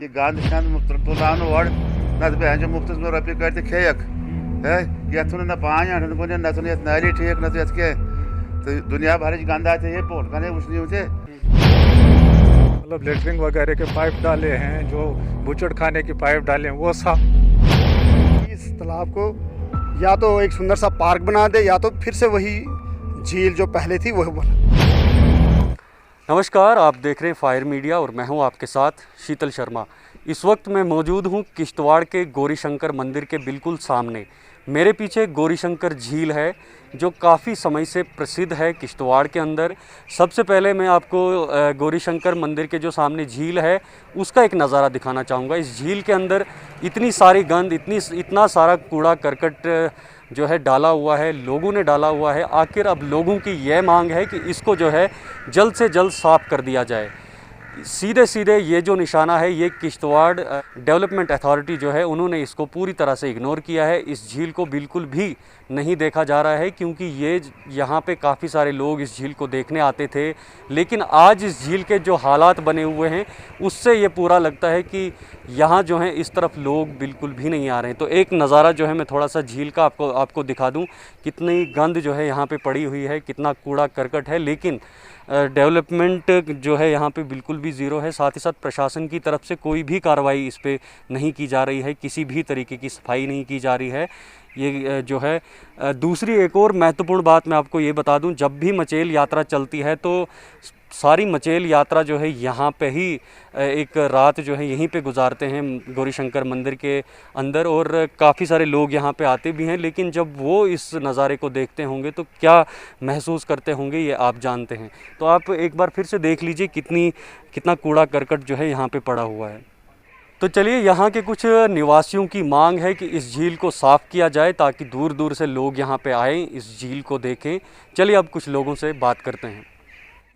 ये गंद शंद तुलान और न मुफ्त में रुपये कर खेक है ये ना पान न नाली ठीक न तो दुनिया भर गंद आते ये पोट कने उसने मतलब लेटरिंग वगैरह के पाइप डाले हैं, जो बुचड़ खाने की पाइप डाले हैं वो साफ। इस तालाब को या तो एक सुंदर सा पार्क बना दे या तो फिर से वही झील जो पहले थी वह बना। नमस्कार, आप देख रहे हैं फायर मीडिया और मैं हूं आपके साथ शीतल शर्मा। इस वक्त मैं मौजूद हूं किश्तवाड़ के गौरीशंकर मंदिर के बिल्कुल सामने। मेरे पीछे गौरीशंकर झील है जो काफ़ी समय से प्रसिद्ध है किश्तवाड़ के अंदर। सबसे पहले मैं आपको गौरीशंकर मंदिर के जो सामने झील है उसका एक नज़ारा दिखाना चाहूँगा। इस झील के अंदर इतनी सारी गंद, इतना सारा कूड़ा करकट जो है डाला हुआ है, लोगों ने डाला हुआ है। आखिर अब लोगों की यह मांग है कि इसको जो है जल्द से जल्द साफ़ कर दिया जाए। सीधे सीधे ये जो निशाना है ये किश्तवाड़ डेवलपमेंट अथॉरिटी जो है उन्होंने इसको पूरी तरह से इग्नोर किया है। इस झील को बिल्कुल भी नहीं देखा जा रहा है क्योंकि ये यहाँ पे काफ़ी सारे लोग इस झील को देखने आते थे, लेकिन आज इस झील के जो हालात बने हुए हैं उससे ये पूरा लगता है कि यहाँ जो है इस तरफ लोग बिल्कुल भी नहीं आ रहे हैं। तो एक नज़ारा जो है मैं थोड़ा सा झील का आपको दिखा दूँ। कितनी गंद जो है यहाँ पे पड़ी हुई है, कितना कूड़ा करकट है, लेकिन डेवलपमेंट जो है यहाँ पे बिल्कुल भी ज़ीरो है। साथ ही साथ प्रशासन की तरफ से कोई भी कार्रवाई इस पे नहीं की जा रही है, किसी भी तरीके की सफाई नहीं की जा रही है। ये जो है दूसरी एक और महत्वपूर्ण बात मैं आपको ये बता दूं, जब भी मचेल यात्रा चलती है तो सारी मचेल यात्रा जो है यहाँ पे ही एक रात जो है यहीं पे गुजारते हैं गौरीशंकर मंदिर के अंदर, और काफ़ी सारे लोग यहाँ पे आते भी हैं। लेकिन जब वो इस नज़ारे को देखते होंगे तो क्या महसूस करते होंगे ये आप जानते हैं। तो आप एक बार फिर से देख लीजिए कितना कूड़ा करकट जो है यहाँ पे पड़ा हुआ है। तो चलिए, यहाँ के कुछ निवासियों की मांग है कि इस झील को साफ़ किया जाए ताकि दूर दूर से लोग यहाँ पे आएँ, इस झील को देखें। चलिए अब कुछ लोगों से बात करते हैं।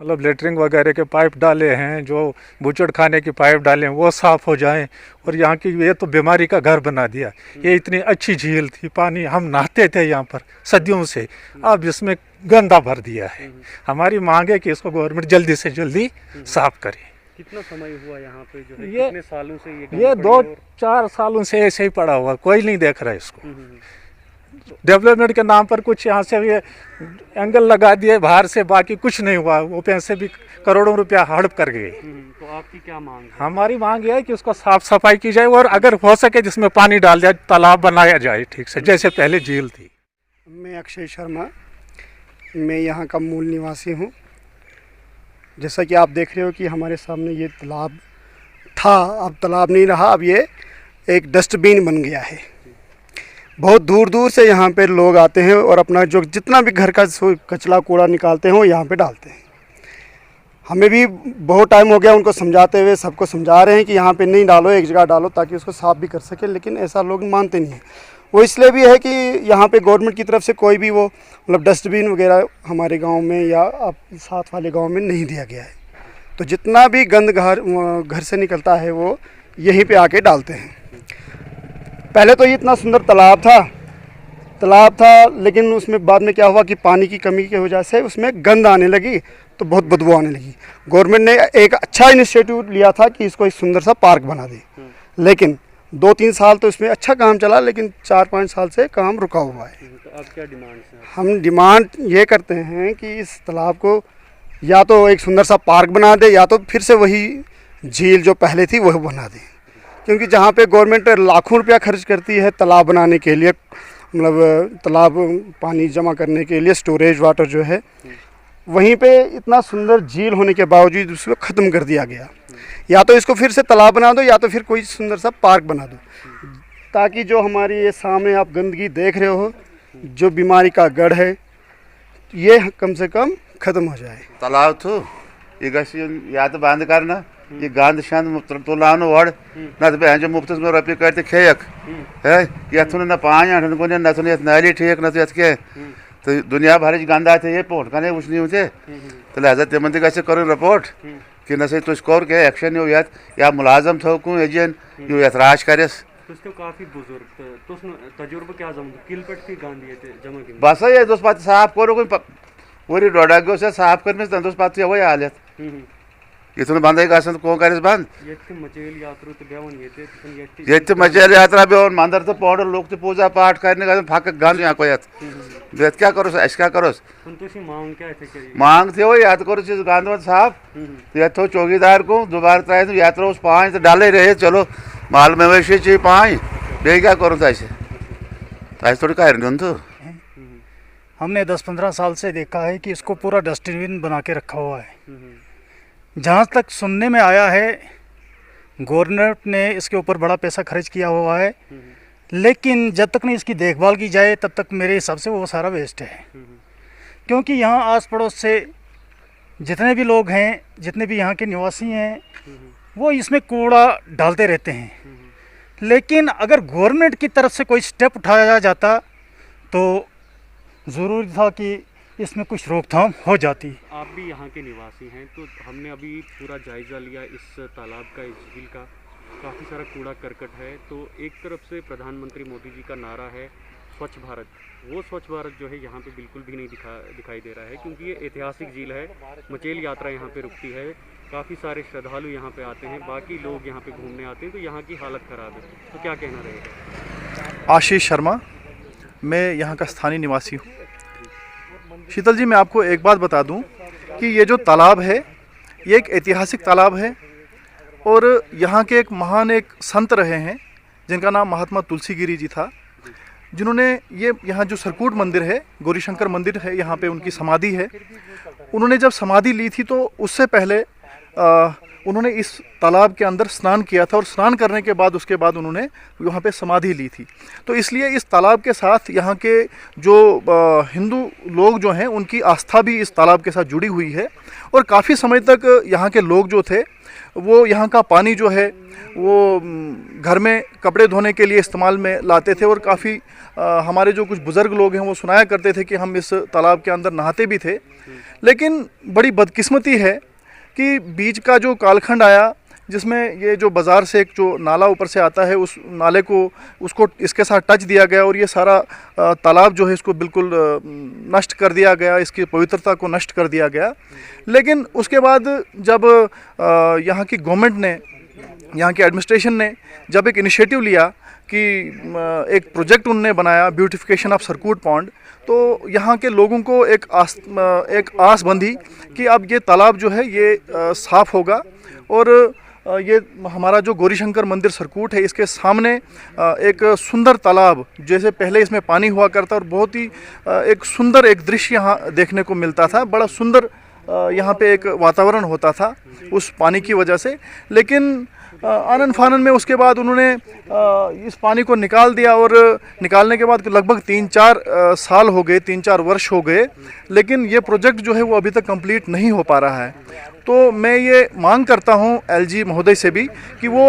मतलब लेटरिंग वगैरह के पाइप डाले हैं, जो बुचड़ खाने की पाइप डाले हैं वो साफ़ हो जाएं। और यहाँ की ये तो बीमारी का घर बना दिया। ये इतनी अच्छी झील थी, पानी हम नहाते थे यहाँ पर सदियों से, अब इसमें गंदा भर दिया है। हमारी मांग है कि इसको गवर्नमेंट जल्दी से जल्दी साफ़ करे। कितना समय हुआ यहाँ पे जो है, ये कितने सालों से ये 2-4 सालों से ऐसे ही पड़ा हुआ, कोई नहीं देख रहा है इसको। डेवलपमेंट के नाम पर कुछ यहाँ से ये एंगल लगा दिए बाहर से, बाकी कुछ नहीं हुआ। वो पैसे भी करोड़ों रुपया हड़प कर गए। तो आपकी क्या मांग है? हमारी मांग यह है कि उसको साफ सफाई की जाए और अगर हो सके जिसमें पानी डाल दिया, तालाब बनाया जाए ठीक से, जैसे पहले झील थी। मैं अक्षय शर्मा, मैं यहाँ का मूल निवासी हूँ। जैसा कि आप देख रहे हो कि हमारे सामने ये तालाब था, अब तालाब नहीं रहा, अब ये एक डस्टबिन बन गया है। बहुत दूर दूर से यहाँ पे लोग आते हैं और अपना जो जितना भी घर का कचरा कूड़ा निकालते हैं वो यहाँ पे डालते हैं। हमें भी बहुत टाइम हो गया उनको समझाते हुए, सबको समझा रहे हैं कि यहाँ पे नहीं डालो, एक जगह डालो ताकि उसको साफ़ भी कर सके, लेकिन ऐसा लोग मानते नहीं हैं। वो इसलिए भी है कि यहाँ पे गवर्नमेंट की तरफ से कोई भी वो मतलब डस्टबिन वगैरह हमारे गांव में या आप साथ वाले गांव में नहीं दिया गया है। तो जितना भी गंद घर से निकलता है वो यहीं पे आके डालते हैं। पहले तो ये इतना सुंदर तालाब था, लेकिन उसमें बाद में क्या हुआ कि पानी की कमी की वजह से उसमें गंद आने लगी, तो बहुत बदबू आने लगी। गवर्नमेंट ने एक अच्छा इनिशिएटिव लिया था कि इसको एक सुंदर सा पार्क बना दे, लेकिन 2-3 साल तो इसमें अच्छा काम चला, लेकिन 4-5 साल से काम रुका हुआ है। तो अब क्या डिमांड है? हम डिमांड ये करते हैं कि इस तालाब को या तो एक सुंदर सा पार्क बना दे या तो फिर से वही झील जो पहले थी वह बना दे। क्योंकि जहाँ पे गवर्नमेंट लाखों रुपया खर्च करती है तालाब बनाने के लिए, मतलब तालाब पानी जमा करने के लिए, स्टोरेज वाटर जो है, वहीं पे इतना सुंदर झील होने के बावजूद उसको ख़त्म कर दिया गया। या तो इसको फिर से तालाब बना दो या तो फिर कोई सुंदर सा पार्क बना दो, ताकि जो हमारी ये सामने आप गंदगी देख रहे हो, जो बीमारी का गढ़ है, ये कम से कम ख़त्म हो जाए। तालाब थू ये या तो बंद करना, ये गंद शंद तुलान और न मुफ्त में रुपये कर खेक है ये ना पान न नाली ठीक न तो दुनिया भर गंद आते ये पोट कने उसने तो लिहाजा तिमन कर रिपोर्ट कि न तुम कर क्या एक्शन या मुलाजम थोकू एजन यू एतराज करस। काफी बुजुर्ग तजुर्बा क्या जमा बस ये साफ करो वरी डोडा गो साफ कर पे हालत इथुन बंद गन कौन कर बंद मचेल यात्रा तो बेवन ये मचेल यात्रा बेवन मंदिर तो पौड़ लोग तो पूजा पाठ करने गए फक गंद यहाँ कोयत बेत क्या करो अस क्या करो मांग क्या थे मांग थे वो याद करो चीज गंद वंद साफ ये थो चौकीदार को दोबारा तराए तो यात्रा उस 5 तो डाले रहे चलो माल मवेशी चाहिए 5 बे क्या करो ऐसे थोड़ी कह तो हमने 10-15 साल से देखा है कि इसको पूरा डस्टबिन बना के रखा हुआ है। जहाँ तक सुनने में आया है गवर्नर ने इसके ऊपर बड़ा पैसा खर्च किया हुआ है, लेकिन जब तक नहीं इसकी देखभाल की जाए तब तक मेरे हिसाब से वो सारा वेस्ट है। क्योंकि यहाँ आस पड़ोस से जितने भी लोग हैं, जितने भी यहाँ के निवासी हैं, वो इसमें कूड़ा डालते रहते हैं। लेकिन अगर गवर्नमेंट की तरफ से कोई स्टेप उठाया जाता तो ज़रूरी था कि इसमें कुछ रोकथाम हो जाती। आप भी यहाँ के निवासी हैं, तो हमने अभी पूरा जायज़ा लिया इस तालाब का, इस झील का। काफ़ी सारा कूड़ा करकट है। तो एक तरफ से प्रधानमंत्री मोदी जी का नारा है स्वच्छ भारत, वो स्वच्छ भारत जो है यहाँ पे बिल्कुल भी नहीं दिखाई दे रहा है, क्योंकि ये ऐतिहासिक झील है। मचेल यात्रा यहाँ पे रुकती है, काफ़ी सारे श्रद्धालु यहाँ पे आते हैं, बाकी लोग यहाँ पे घूमने आते हैं, तो यहाँ की हालत ख़राब है। तो क्या कहना रहेगा? आशीष शर्मा, मैं यहाँ का स्थानीय निवासी हूँ। शीतल जी, मैं आपको एक बात बता दूं कि ये जो तालाब है ये एक ऐतिहासिक तालाब है और यहाँ के एक महान एक संत रहे हैं जिनका नाम महात्मा तुलसीगिरी जी था, जिन्होंने ये यहाँ जो सरकूट मंदिर है, गौरीशंकर मंदिर है, यहाँ पे उनकी समाधि है। उन्होंने जब समाधि ली थी तो उससे पहले उन्होंने इस तालाब के अंदर स्नान किया था और स्नान करने के बाद उसके बाद उन्होंने वहाँ पे समाधि ली थी। तो इसलिए इस तालाब के साथ यहाँ के जो हिंदू लोग जो हैं उनकी आस्था भी इस तालाब के साथ जुड़ी हुई है। और काफ़ी समय तक यहाँ के लोग जो थे वो यहाँ का पानी जो है वो घर में कपड़े धोने के लिए इस्तेमाल में लाते थे। और काफ़ी हमारे जो कुछ बुज़ुर्ग लोग हैं वो सुनाया करते थे कि हम इस तालाब के अंदर नहाते भी थे। लेकिन बड़ी बदकिस्मती है कि बीच का जो कालखंड आया जिसमें ये जो बाज़ार से एक जो नाला ऊपर से आता है उस नाले को उसको इसके साथ टच दिया गया और ये सारा तालाब जो है इसको बिल्कुल नष्ट कर दिया गया, इसकी पवित्रता को नष्ट कर दिया गया। लेकिन उसके बाद जब यहाँ की गवर्नमेंट ने, यहाँ की एडमिनिस्ट्रेशन ने जब एक इनिशिएटिव लिया कि एक प्रोजेक्ट उन्होंने बनाया ब्यूटिफिकेशन ऑफ सरकूट पॉन्ड, तो यहाँ के लोगों को एक आस बंधी कि अब ये तालाब जो है ये साफ़ होगा और ये हमारा जो गौरीशंकर मंदिर सरकूट है इसके सामने एक सुंदर तालाब, जैसे पहले इसमें पानी हुआ करता और बहुत ही एक सुंदर एक दृश्य यहाँ देखने को मिलता था। बड़ा सुंदर यहाँ पे एक वातावरण होता था उस पानी की वजह से। लेकिन आनन फानन में उसके बाद उन्होंने इस पानी को निकाल दिया और निकालने के बाद लगभग 3-4 साल हो गए, 3-4 वर्ष हो गए, लेकिन ये प्रोजेक्ट जो है वो अभी तक कंप्लीट नहीं हो पा रहा है। तो मैं ये मांग करता हूँ एलजी महोदय से भी कि वो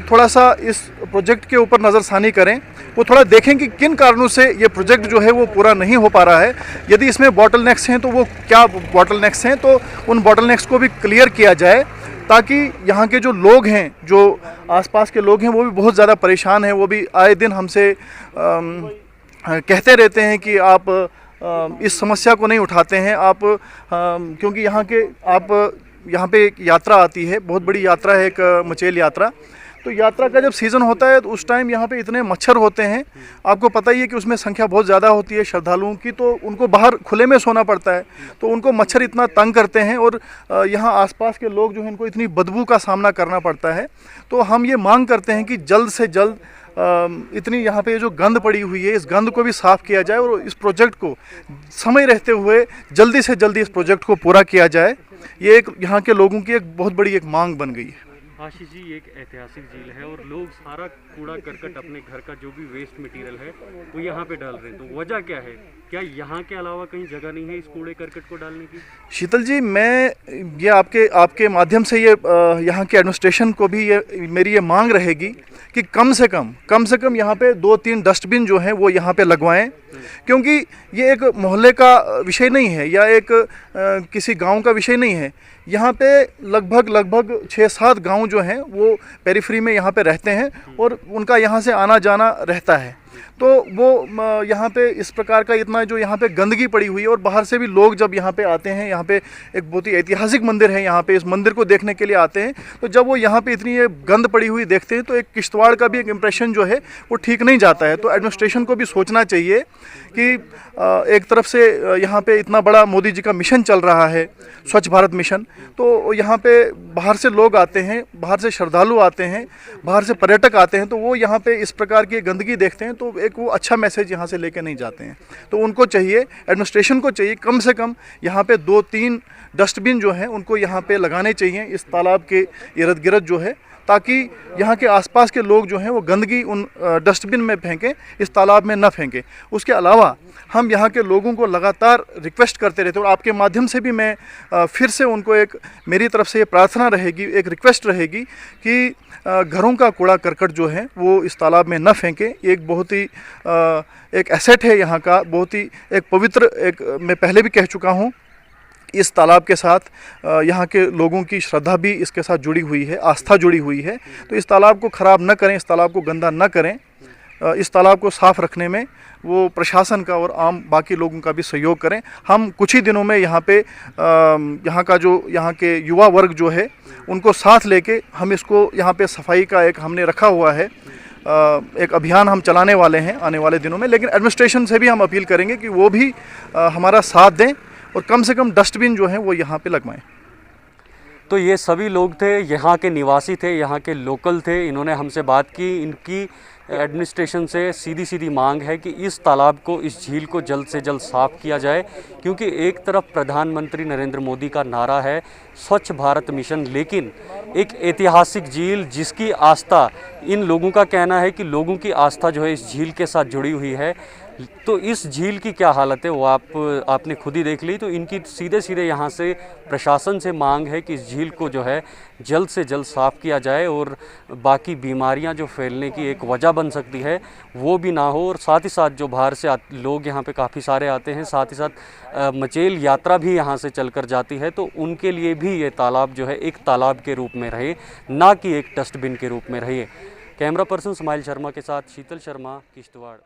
थोड़ा सा इस प्रोजेक्ट के ऊपर नज़रसानी करें, वो थोड़ा देखें कि किन कारणों से ये प्रोजेक्ट जो है वो पूरा नहीं हो पा रहा है। यदि इसमें बॉटल नेक्स हैं तो वो क्या बॉटल नेक्स हैं, तो उन बॉटल नेक्स को भी क्लियर किया जाए ताकि यहाँ के जो लोग हैं, जो आसपास के लोग हैं, वो भी बहुत ज़्यादा परेशान हैं। वो भी आए दिन हमसे कहते रहते हैं कि आप इस समस्या को नहीं उठाते हैं आप, क्योंकि यहाँ पे एक यात्रा आती है, बहुत बड़ी यात्रा है एक मचेल यात्रा। तो यात्रा का जब सीज़न होता है तो उस टाइम यहाँ पे इतने मच्छर होते हैं, आपको पता ही है कि उसमें संख्या बहुत ज़्यादा होती है श्रद्धालुओं की, तो उनको बाहर खुले में सोना पड़ता है, तो उनको मच्छर इतना तंग करते हैं और यहाँ आसपास के लोग जो हैं इनको इतनी बदबू का सामना करना पड़ता है। तो हम ये मांग करते हैं कि जल्द से जल्द इतनी यहाँ पे जो गंद पड़ी हुई है इस गंद को भी साफ़ किया जाए और इस प्रोजेक्ट को समय रहते हुए जल्दी से जल्दी इस प्रोजेक्ट को पूरा किया जाए। ये एक यहाँ के लोगों की एक बहुत बड़ी एक मांग बन गई है। आशीष जी, एक ऐतिहासिक झील है और लोग सारा कूड़ा करकट अपने घर का जो भी वेस्ट मटेरियल है वो यहाँ पे डाल रहे हैं, तो वजह क्या है? क्या यहाँ के अलावा कहीं जगह नहीं है इस कूड़े करकट को डालने की? शीतल जी, मैं ये आपके माध्यम से ये यहाँ के एडमिनिस्ट्रेशन को भी ये मेरी ये मांग रहेगी कि कम से कम यहाँ पे 2-3 डस्टबिन जो हैं वो यहाँ पे लगवाएं, क्योंकि ये एक मोहल्ले का विषय नहीं है या एक किसी गांव का विषय नहीं है। यहाँ पे लगभग 6-7 गांव जो हैं वो पेरिफेरी में यहाँ पे रहते हैं और उनका यहाँ से आना जाना रहता है। तो वो यहाँ पे इस प्रकार का इतना जो यहाँ पे गंदगी पड़ी हुई है, और बाहर से भी लोग जब यहाँ पे आते हैं, यहाँ पे एक बहुत ही ऐतिहासिक मंदिर है, यहाँ पे इस मंदिर को देखने के लिए आते हैं, तो जब वो यहाँ पे इतनी ये गंद पड़ी हुई देखते हैं तो एक किश्तवाड़ का भी एक इम्प्रेशन जो है वो ठीक नहीं जाता है। तो एडमिनिस्ट्रेशन को भी सोचना चाहिए कि एक तरफ से यहाँ पे इतना बड़ा मोदी जी का मिशन चल रहा है, स्वच्छ भारत मिशन, तो यहाँ पे बाहर से लोग आते हैं, बाहर से श्रद्धालु आते हैं, बाहर से पर्यटक आते हैं, तो वो यहाँ पे इस प्रकार की गंदगी देखते हैं तो एक वो अच्छा मैसेज यहाँ से लेके नहीं जाते हैं। तो उनको चाहिए, एडमिनिस्ट्रेशन को चाहिए कम से कम यहाँ पे 2-3 डस्टबिन जो हैं उनको यहाँ पे लगाने चाहिए इस तालाब के इर्द गिर्द जो है, ताकि यहाँ के आसपास के लोग जो हैं वो गंदगी उन डस्टबिन में फेंकें, इस तालाब में न फेंकें। उसके अलावा हम यहाँ के लोगों को लगातार रिक्वेस्ट करते रहते हैं, और आपके माध्यम से भी मैं फिर से उनको एक मेरी तरफ से ये प्रार्थना रहेगी, एक रिक्वेस्ट रहेगी कि घरों का कूड़ा करकट जो है वो इस तालाब में न फेंकें। एक बहुत ही एक एसेट है यहाँ का, बहुत ही एक पवित्र, एक मैं पहले भी कह चुका हूँ, इस तालाब के साथ यहाँ के लोगों की श्रद्धा भी इसके साथ जुड़ी हुई है, आस्था जुड़ी हुई है। तो इस तालाब को ख़राब न करें, इस तालाब को गंदा न करें, इस तालाब को साफ़ रखने में वो प्रशासन का और आम बाकी लोगों का भी सहयोग करें। हम कुछ ही दिनों में यहाँ पे यहाँ का जो यहाँ के युवा वर्ग जो है उनको साथ लेके हम इसको यहाँ पे सफाई का एक हमने रखा हुआ है, एक अभियान हम चलाने वाले हैं आने वाले दिनों में। लेकिन एडमिनिस्ट्रेशन से भी हम अपील करेंगे कि वो भी हमारा साथ दें और कम से कम डस्टबिन जो है वो यहाँ पे लगवाएं। तो ये सभी लोग थे, यहाँ के निवासी थे, यहाँ के लोकल थे, इन्होंने हमसे बात की। इनकी एडमिनिस्ट्रेशन से सीधी सीधी मांग है कि इस तालाब को, इस झील को जल्द से जल्द साफ़ किया जाए, क्योंकि एक तरफ प्रधानमंत्री नरेंद्र मोदी का नारा है स्वच्छ भारत मिशन, लेकिन एक ऐतिहासिक झील जिसकी आस्था, इन लोगों का कहना है कि लोगों की आस्था जो है इस झील के साथ जुड़ी हुई है, तो इस झील की क्या हालत है वो आपने खुद ही देख ली। तो इनकी सीधे सीधे यहाँ से प्रशासन से मांग है कि इस झील को जो है जल्द से जल्द साफ़ किया जाए, और बाकी बीमारियाँ जो फैलने की एक वजह बन सकती है वो भी ना हो। और साथ ही साथ जो बाहर से लोग यहाँ पे काफ़ी सारे आते हैं, साथ ही साथ मचेल यात्रा भी यहाँ से चलकर जाती है, तो उनके लिए भी ये तालाब जो है एक तालाब के रूप में रहे, ना कि एक डस्टबिन के रूप में रहे। कैमरा पर्सन स्माइल शर्मा के साथ शीतल शर्मा, किश्तवाड़।